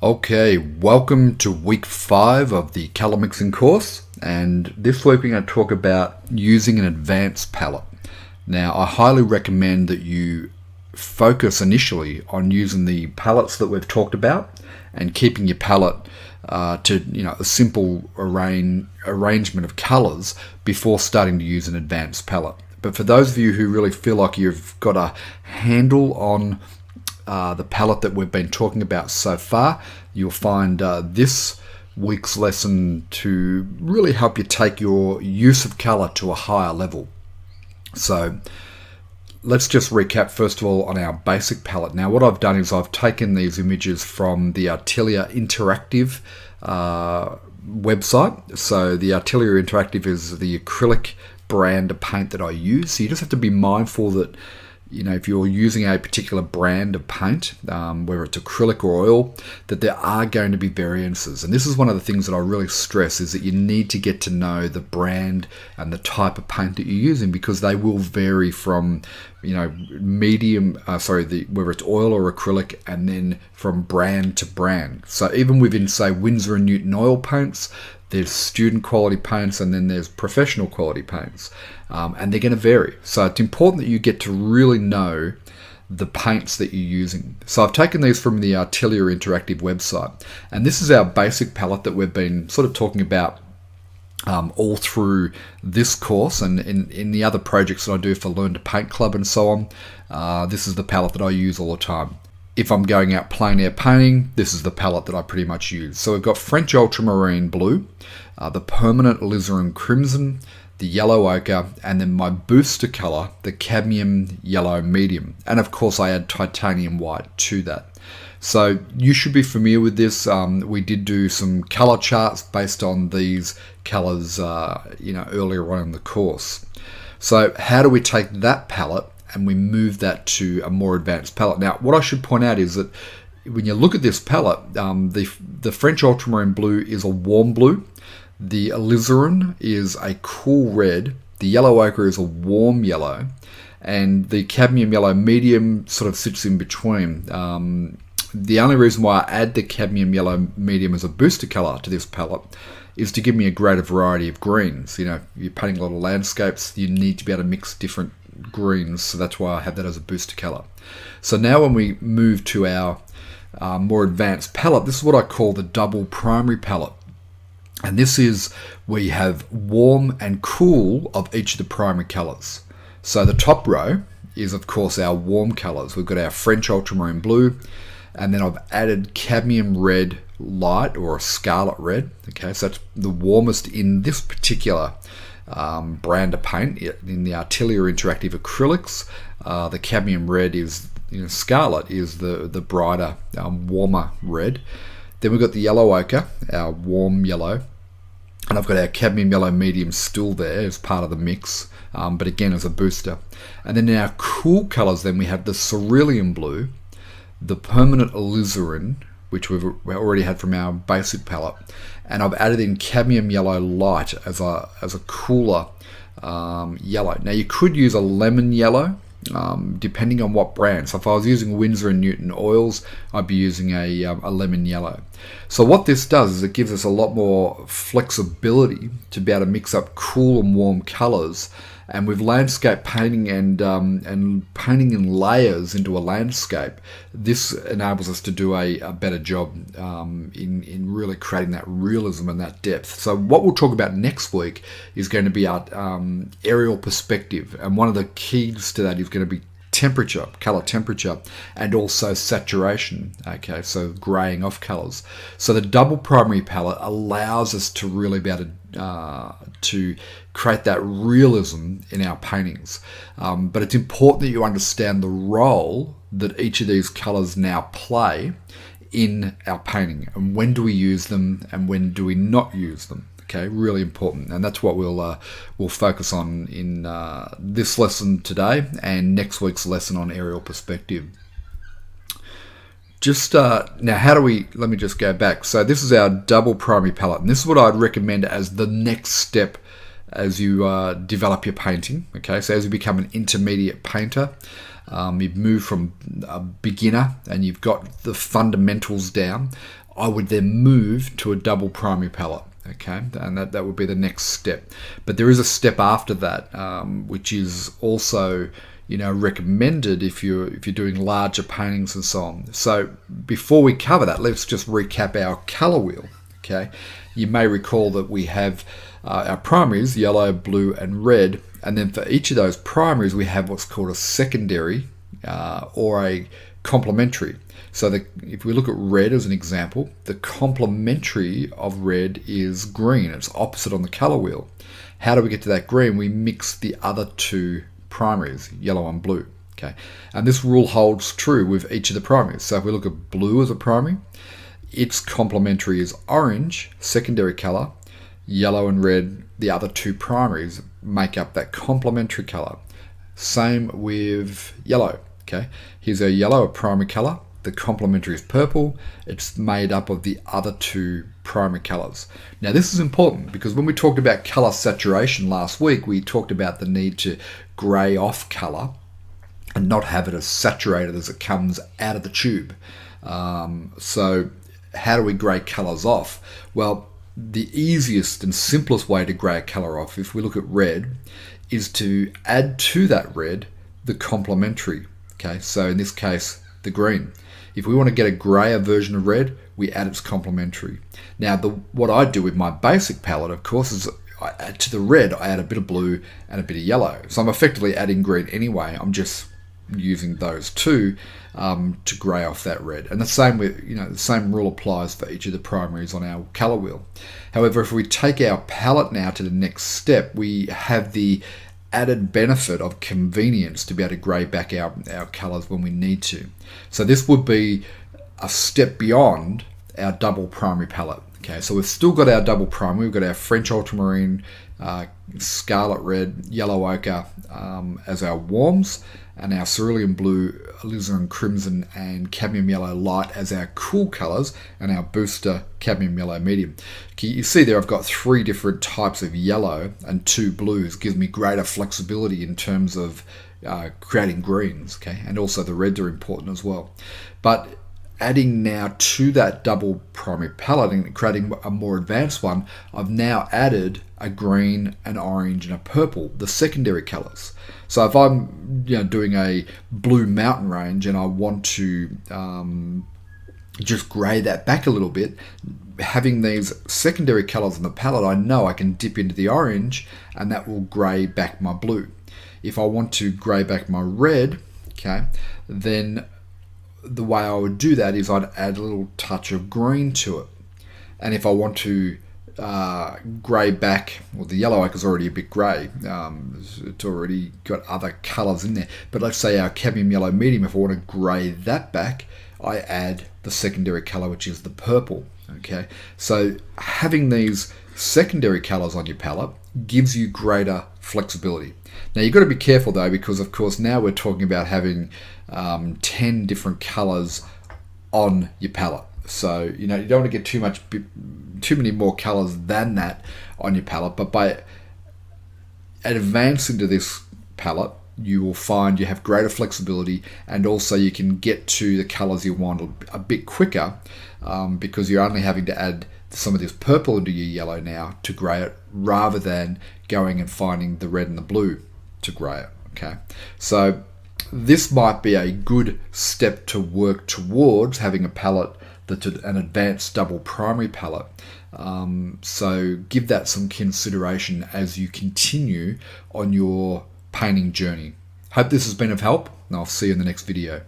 Okay, welcome to week 5 of the colour mixing course, and this week we're going to talk about using an advanced palette. Now, I highly recommend that you focus initially on using the palettes that we've talked about and keeping your palette to a simple arrangement of colours before starting to use an advanced palette. But for those of you who really feel like you've got a handle on the palette that we've been talking about so far, you'll find this week's lesson to really help you take your use of colour to a higher level. So let's just recap first of all on our basic palette. Now what I've done is I've taken these images from the Atelier Interactive website. So the Atelier Interactive is the acrylic brand of paint that I use. So you just have to be mindful that if you're using a particular brand of paint, whether it's acrylic or oil, that there are going to be variances. And this is one of the things that I really stress, is that you need to get to know the brand and the type of paint that you're using, because they will vary from medium, whether it's oil or acrylic, and then from brand to brand. So even within, say, Winsor & Newton oil paints, there's student quality paints, and then there's professional quality paints, and they're going to vary. So it's important that you get to really know the paints that you're using. So I've taken these from the Atelier Interactive website, and this is our basic palette that we've been sort of talking about all through this course and in the other projects that I do for Learn to Paint Club and so on. This is the palette that I use all the time. If I'm going out plein air painting, this is the palette that I pretty much use. So we've got French Ultramarine Blue, the Permanent Alizarin Crimson, the Yellow Ochre, and then my booster colour, the Cadmium Yellow Medium. And of course I add Titanium White to that. So you should be familiar with this. We did do some colour charts based on these colours earlier on in the course. So how do we take that palette and we move that to a more advanced palette? Now, what I should point out is that when you look at this palette, the French Ultramarine Blue is a warm blue, the Alizarin is a cool red, the Yellow Ochre is a warm yellow, and the Cadmium Yellow Medium sort of sits in between. The only reason why I add the Cadmium Yellow Medium as a booster colour to this palette is to give me a greater variety of greens. If you're painting a lot of landscapes, you need to be able to mix different greens, so that's why I have that as a booster color. So now when we move to our more advanced palette, this is what I call the double primary palette, and this is where you have warm and cool of each of the primary colors. So the top row is of course our warm colors. We've got our French Ultramarine Blue, and then I've added Cadmium Red Light, or a Scarlet Red. Okay, so that's the warmest in this particular brand of paint. In the Atelier Interactive Acrylics, the Cadmium Red is, Scarlet is the brighter, warmer red. Then we've got the Yellow Ochre, our warm yellow, and I've got our Cadmium Yellow Medium still there as part of the mix, but again as a booster. And then in our cool colors, then we have the Cerulean Blue, the Permanent Alizarin, which we've already had from our basic palette, and I've added in Cadmium Yellow Light as a cooler yellow. Now you could use a lemon yellow, depending on what brand. So if I was using Winsor & Newton oils, I'd be using a lemon yellow. So what this does is it gives us a lot more flexibility to be able to mix up cool and warm colors. And with landscape painting and painting in layers into a landscape, this enables us to do a better job in really creating that realism and that depth. So what we'll talk about next week is going to be our aerial perspective, and one of the keys to that is going to be temperature, color temperature, and also saturation. Okay, so graying off colors. So the double primary palette allows us to really be able to create that realism in our paintings. But it's important that you understand the role that each of these colors now play in our painting, and when do we use them and when do we not use them. Okay, really important, and that's what we'll focus on in this lesson today and next week's lesson on aerial perspective. Just now, how do we? Let me just go back. So this is our double primary palette, and this is what I'd recommend as the next step as you develop your painting. Okay, so as you become an intermediate painter, you've moved from a beginner and you've got the fundamentals down. I would then move to a double primary palette. Okay, and that would be the next step. But there is a step after that, which is also, you know, recommended if you're doing larger paintings and so on. So before we cover that, let's just recap our color wheel. Okay, you may recall that we have our primaries, yellow, blue, and red, and then for each of those primaries we have what's called a secondary or a complementary. So if we look at red as an example, the complementary of red is green. It's opposite on the color wheel. How do we get to that green? We mix the other two primaries, yellow and blue. Okay, and this rule holds true with each of the primaries. So if we look at blue as a primary, its complementary is orange, secondary color. Yellow and red, the other two primaries, make up that complementary color. Same with yellow. Okay, here's our yellow, a primary color. The complementary is purple. It's made up of the other two primary colors. Now this is important because when we talked about color saturation last week, we talked about the need to gray off color and not have it as saturated as it comes out of the tube. So how do we gray colors off? Well, the easiest and simplest way to gray a color off, if we look at red, is to add to that red the complementary. Okay, so in this case, the green. If we want to get a grayer version of red, we add its complementary. Now, what I do with my basic palette, of course, is I add to the red, I add a bit of blue and a bit of yellow. So I'm effectively adding green anyway. I'm just using those two to grey off that red. And the same with, you know, the same rule applies for each of the primaries on our color wheel. However, if we take our palette now to the next step, we have the added benefit of convenience to be able to grey back our colors when we need to. So this would be a step beyond our double primary palette. Okay, so we've still got our double primary. We've got our French ultramarine, scarlet red, yellow ochre as our warms, and our cerulean blue, alizarin crimson, and cadmium yellow light as our cool colors, and our booster cadmium yellow medium. Okay, you see there I've got 3 different types of yellow and 2 blues. Gives me greater flexibility in terms of creating greens. Okay, and also the reds are important as well. But adding now to that double primary palette and creating a more advanced one, I've now added a green, an orange, and a purple, the secondary colors. So if I'm, you know, doing a blue mountain range and I want to just grey that back a little bit, having these secondary colors in the palette, I know I can dip into the orange and that will grey back my blue. If I want to grey back my red, okay, then the way I would do that is I'd add a little touch of green to it. And if I want to grey back, well, the yellow ochre is already a bit grey, it's already got other colours in there, but let's say our cadmium yellow medium, if I want to grey that back, I add the secondary colour, which is the purple. Okay, so having these secondary colours on your palette gives you greater flexibility. Now you've got to be careful though, because of course now we're talking about having 10 different colours on your palette. So, you know, you don't want to get too many more colours than that on your palette, but by advancing to this palette, you will find you have greater flexibility, and also you can get to the colours you want a bit quicker because you're only having to add some of this purple into your yellow now to grey it, rather than going and finding the red and the blue to grey it. Okay, so this might be a good step to work towards having a palette that's an advanced double primary palette. So give that some consideration as you continue on your painting journey. Hope this has been of help, and I'll see you in the next video.